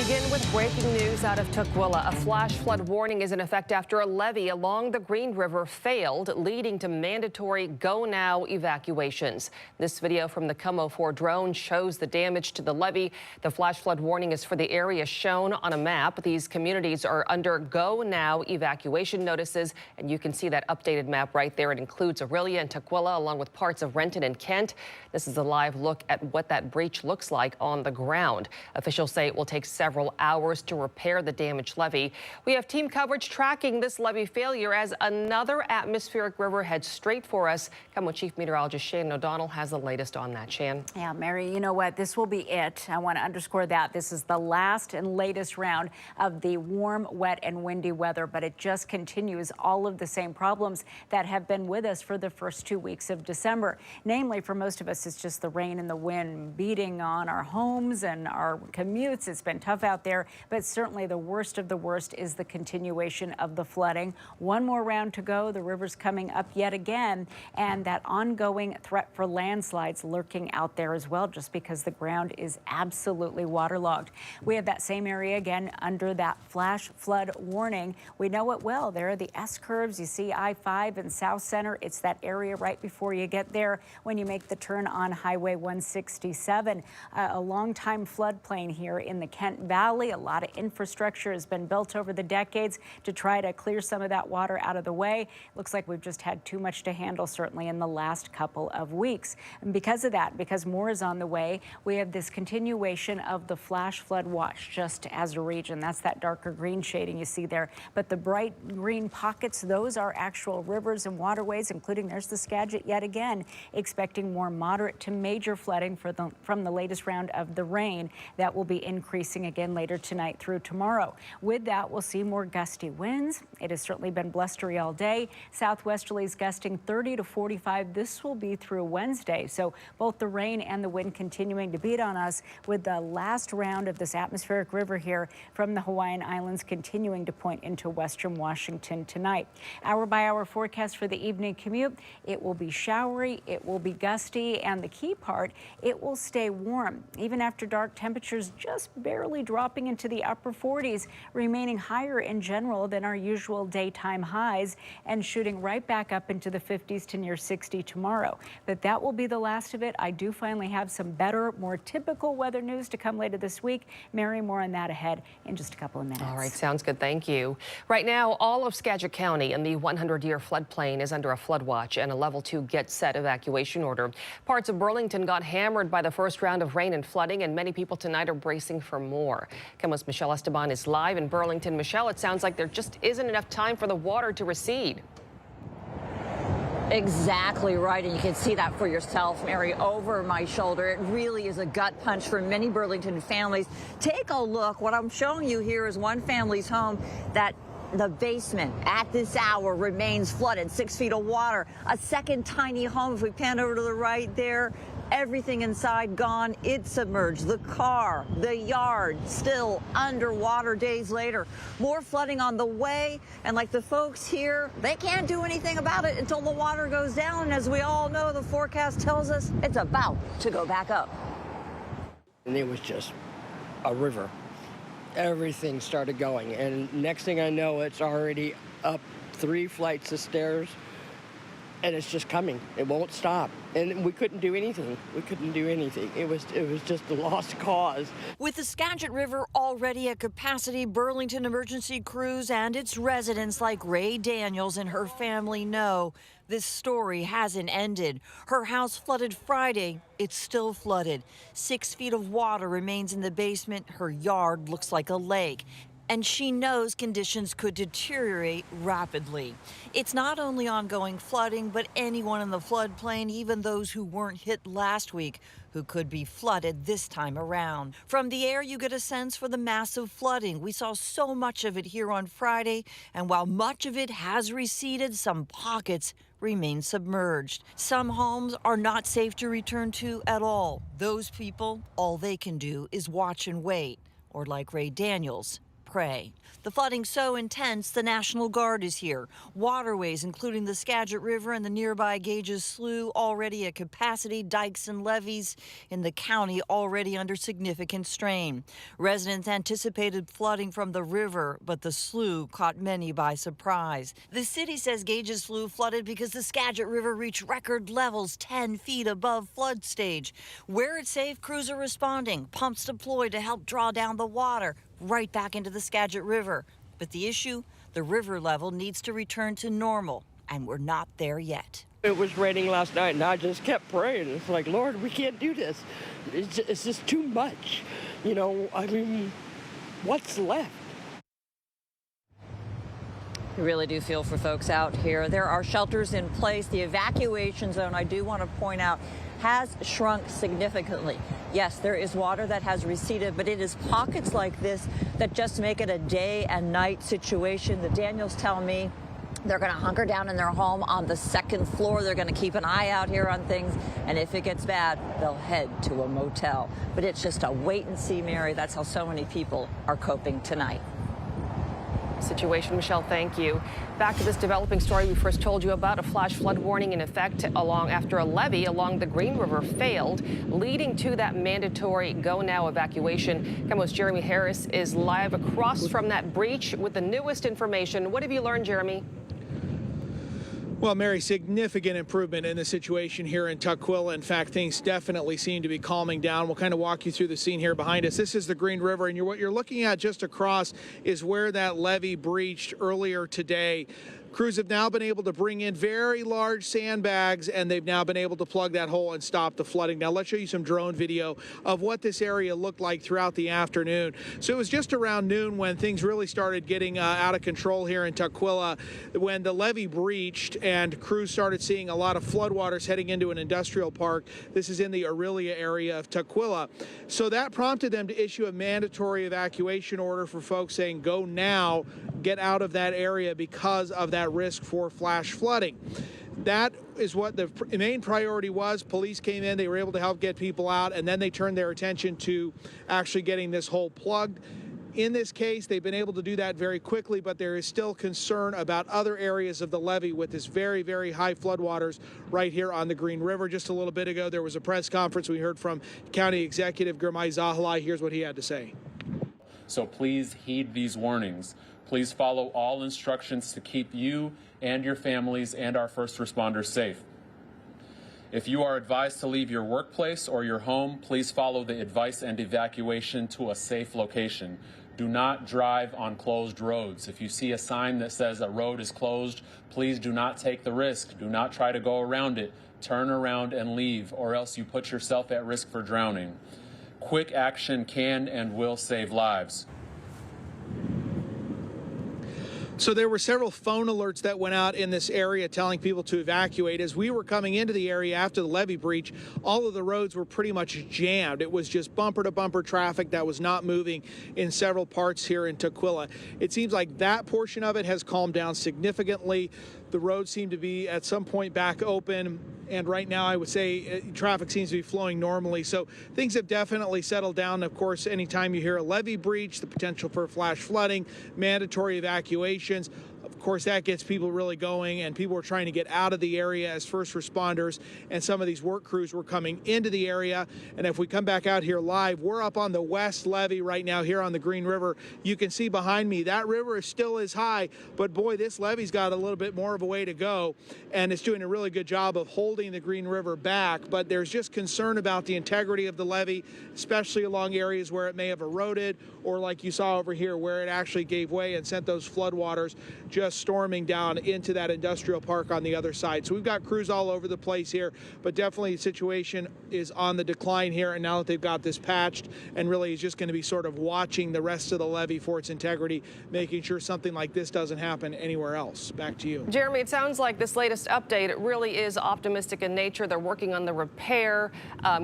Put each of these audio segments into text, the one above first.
Begin with breaking news out of Tukwila. A flash flood warning is in effect after a levee along the Green River failed, leading to mandatory go-now evacuations. This video from the KOMO 4 drone shows the damage to the levee. The flash flood warning is for the area shown on a map. These communities are under go-now evacuation notices, and you can see that updated map right there. It includes Aurelia and Tukwila, along with parts of Renton and Kent. This is a live look at what that breach looks like on the ground. Officials say it will take several hours to repair the damaged levee. We have team coverage tracking this levee failure as another atmospheric river heads straight for us. KOMO Chief Meteorologist Shannon O'Donnell has the latest on that. Shan. Yeah, Mary, you know what? This will be it. I want to underscore that. This is the last and latest round of the warm, wet, and windy weather, but it just continues all of the same problems that have been with us for the first 2 weeks of December. Namely, for most of us, it's just the rain and the wind beating on our homes and our commutes. It's been tough out there, but certainly the worst of the worst is the continuation of the flooding. One more round to go. The river's coming up yet again, and that ongoing threat for landslides lurking out there as well, just because the ground is absolutely waterlogged. We have that same area again under that flash flood warning. We know it well. There are the S curves. You see I-5 and South Center. It's that area right before you get there when you make the turn on Highway 167. A long-time floodplain here in the Kent Valley. A lot of infrastructure has been built over the decades to try to clear some of that water out of the way. Looks like we've just had too much to handle, certainly in the last couple of weeks. And because of that, because more is on the way, we have this continuation of the flash flood watch just as a region. That's that darker green shading you see there. But the bright green pockets, those are actual rivers and waterways, including there's the Skagit yet again, expecting more moderate to major flooding from the latest round of the rain that will be increasing again later tonight through tomorrow. With that, we'll see more gusty winds. It has certainly been blustery all day. Southwesterlies gusting 30 to 45. This will be through Wednesday. So both the rain and the wind continuing to beat on us, with the last round of this atmospheric river here from the Hawaiian Islands continuing to point into western Washington tonight. Hour by hour forecast for the evening commute. It will be showery, it will be gusty, and the key part, it will stay warm. Even after dark, temperatures just barely dropping into the upper 40s, remaining higher in general than our usual daytime highs, and shooting right back up into the 50s to near 60 tomorrow. But that will be the last of it. I do finally have some better, more typical weather news to come later this week. Mary, more on that ahead in just a couple of minutes. All right, sounds good. Thank you. Right now, all of Skagit County in the 100-year floodplain is under a flood watch and a level 2 get set evacuation order. Parts of Burlington got hammered by the first round of rain and flooding, and many people tonight are bracing for more. KOMO's Michelle Esteban is live in Burlington. Michelle, it sounds like there just isn't enough time for the water to recede. Exactly right, and you can see that for yourself, Mary, over my shoulder. It really is a gut punch for many Burlington families. Take a look. What I'm showing you here is one family's home that the basement at this hour remains flooded, 6 feet of water. A second tiny home, if we pan over to the right there, everything inside gone. It's submerged. The car, the yard, still underwater days later. More flooding on the way, and like the folks here, they can't do anything about it until the water goes down. And as we all know, the forecast tells us it's about to go back up. And it was just a river. Everything started going, and next thing I know, it's already up 3 flights of stairs, and it's just coming. It won't stop, and we couldn't do anything. We couldn't do anything. It was just a lost cause. With the Skagit River already at capacity, Burlington emergency crews and its residents like Ray Daniels and her family know this story hasn't ended. Her house flooded Friday. It's still flooded. 6 feet of water remains in the basement. Her yard looks like a lake. And she knows conditions could deteriorate rapidly. It's not only ongoing flooding, but anyone in the floodplain, even those who weren't hit last week, who could be flooded this time around. From the air, you get a sense for the massive flooding. We saw so much of it here on Friday, and while much of it has receded, some pockets remain submerged. Some homes are not safe to return to at all. Those people, all they can do is watch and wait, or like Ray Daniels, pray. The flooding so intense, the National Guard is here. Waterways, including the Skagit River and the nearby Gages Slough, already at capacity. Dikes and levees in the county already under significant strain. Residents anticipated flooding from the river, but the slough caught many by surprise. The city says Gages Slough flooded because the Skagit River reached record levels 10 feet above flood stage. Where it's safe, crews are responding. Pumps deployed to help draw down the water right back into the Skagit River. But the issue, the river level needs to return to normal, and we're not there yet. It was raining last night, and I just kept praying. It's like, Lord, we can't do this. It's just too much. You know, I mean, what's left? We really do feel for folks out here. There are shelters in place. The evacuation zone, I do want to point out, has shrunk significantly. Yes, there is water that has receded, but it is pockets like this that just make it a day and night situation. The Daniels tell me they're going to hunker down in their home on the second floor. They're going to keep an eye out here on things, and if it gets bad, they'll head to a motel. But it's just a wait and see, Mary. That's how so many people are coping tonight. Situation. Michelle, thank you. Back to this developing story we first told you about. A flash flood warning in effect after a levee along the Green River failed, leading to that mandatory go now evacuation. KOMO's Jeremy Harris is live across from that breach with the newest information. What have you learned, Jeremy? Well, Mary, significant improvement in the situation here in Tukwila. In fact, things definitely seem to be calming down. We'll kind of walk you through the scene here behind us. This is the Green River, and what you're looking at just across is where that levee breached earlier today. Crews have now been able to bring in very large sandbags, and they've now been able to plug that hole and stop the flooding. Now, let's show you some drone video of what this area looked like throughout the afternoon. So it was just around noon when things really started getting out of control here in Tukwila, when the levee breached and crews started seeing a lot of floodwaters heading into an industrial park. This is in the Aurelia area of Tukwila. So that prompted them to issue a mandatory evacuation order for folks saying, go now, get out of that area because of that risk for flash flooding. That is what the main priority was. Police came in, they were able to help get people out, and then they turned their attention to actually getting this hole plugged. In this case, they've been able to do that very quickly, but there is still concern about other areas of the levee with this very, very high floodwaters right here on the Green River. Just a little bit ago, there was a press conference. We heard from County Executive Girmay Zahilay. Here's what he had to say. So please heed these warnings. Please follow all instructions to keep you and your families and our first responders safe. If you are advised to leave your workplace or your home, please follow the advice and evacuation to a safe location. Do not drive on closed roads. If you see a sign that says a road is closed, please do not take the risk. Do not try to go around it. Turn around and leave, or else you put yourself at risk for drowning. Quick action can and will save lives. So there were several phone alerts that went out in this area telling people to evacuate. As we were coming into the area after the levee breach, all of the roads were pretty much jammed. It was just bumper-to-bumper traffic that was not moving in several parts here in Tukwila. It seems like that portion of it has calmed down significantly. The roads seem to be at some point back open, and right now I would say traffic seems to be flowing normally. So things have definitely settled down. Of course, anytime you hear a levee breach, the potential for flash flooding, mandatory evacuations, of course, that gets people really going, and people are trying to get out of the area as first responders, and some of these work crews were coming into the area. And if we come back out here live, we're up on the west levee right now here on the Green River. You can see behind me, that river still is high, but boy, this levee's got a little bit more of a way to go, and it's doing a really good job of holding the Green River back. But there's just concern about the integrity of the levee, especially along areas where it may have eroded, or like you saw over here, where it actually gave way and sent those floodwaters just storming down into that industrial park on the other side. So we've got crews all over the place here, but definitely the situation is on the decline here. And now that they've got this patched, and really is just going to be sort of watching the rest of the levee for its integrity, making sure something like this doesn't happen anywhere else. Back to you. Jeremy, it sounds like this latest update, it really is optimistic in nature. They're working on the repair,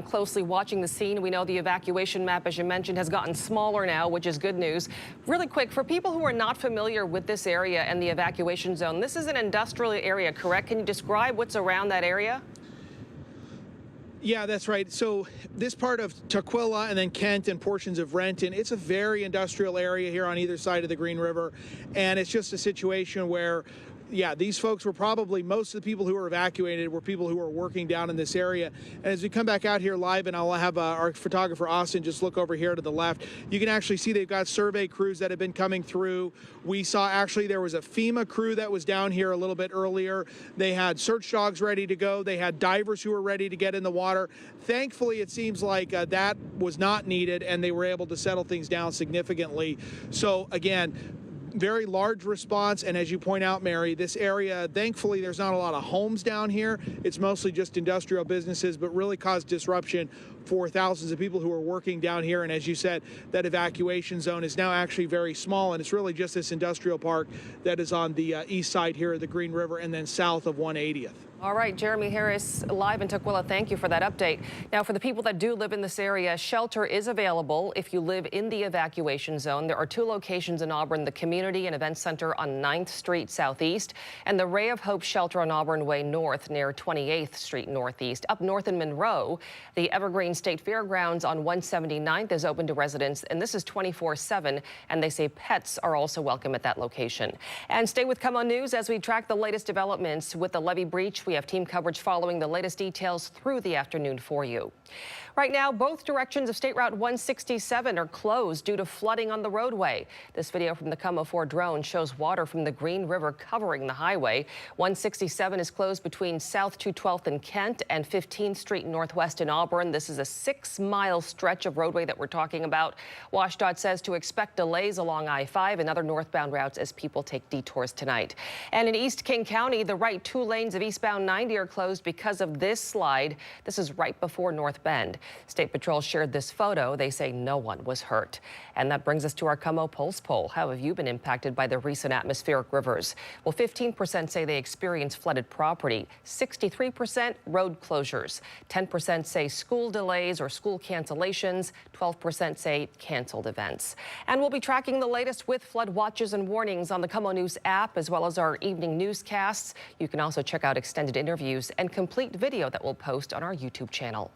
closely watching the scene. We know the evacuation map, as you mentioned, has gotten smaller now, which is good news. Really quick, for people who are not familiar with this area and the evacuation zone, this is an industrial area, correct? Can you describe what's around that area? Yeah, that's right. So this part of Tukwila and then Kent and portions of Renton, it's a very industrial area here on either side of the Green River. And it's just a situation where, yeah, these folks were probably, most of the people who were evacuated were people who were working down in this area. And as we come back out here live, and I'll have our photographer Austin just look over here to the left, you can actually see they've got survey crews that have been coming through. We saw actually there was a FEMA crew that was down here a little bit earlier. They had search dogs ready to go. They had divers who were ready to get in the water. Thankfully, it seems like that was not needed, and they were able to settle things down significantly. So again, very large response, and as you point out, Mary, this area, thankfully there's not a lot of homes down here. It's mostly just industrial businesses, but really caused disruption for thousands of people who are working down here. And as you said, that evacuation zone is now actually very small, and it's really just this industrial park that is on the east side here of the Green River and then south of 180th. All right, Jeremy Harris live in Tukwila. Thank you for that update. Now, for the people that do live in this area, shelter is available if you live in the evacuation zone. There are 2 locations in Auburn, the Community and Event Center on 9th Street Southeast and the Ray of Hope Shelter on Auburn Way North near 28th Street Northeast. Up north in Monroe, the Evergreen State Fairgrounds on 179th is open to residents, and this is 24/7, and they say pets are also welcome at that location. And stay with KOMO News as we track the latest developments with the levee breach. We have team coverage following the latest details through the afternoon for you. Right now, both directions of State Route 167 are closed due to flooding on the roadway. This video from the KOMO 4 drone shows water from the Green River covering the highway. 167 is closed between South 212th and Kent and 15th Street Northwest in Auburn. This is a 6-mile stretch of roadway that we're talking about. WashDOT says to expect delays along I-5 and other northbound routes as people take detours tonight. And in East King County, the right 2 lanes of eastbound 90 are closed because of this slide. This is right before North Bend. State Patrol shared this photo. They say no one was hurt. And that brings us to our KOMO Pulse poll. How have you been impacted by the recent atmospheric rivers? Well, 15% say they experienced flooded property, 63% road closures, 10% say school delays or school cancellations, 12% say canceled events. And we'll be tracking the latest with flood watches and warnings on the KOMO News app, as well as our evening newscasts. You can also check out extended interviews and complete video that we'll post on our YouTube channel.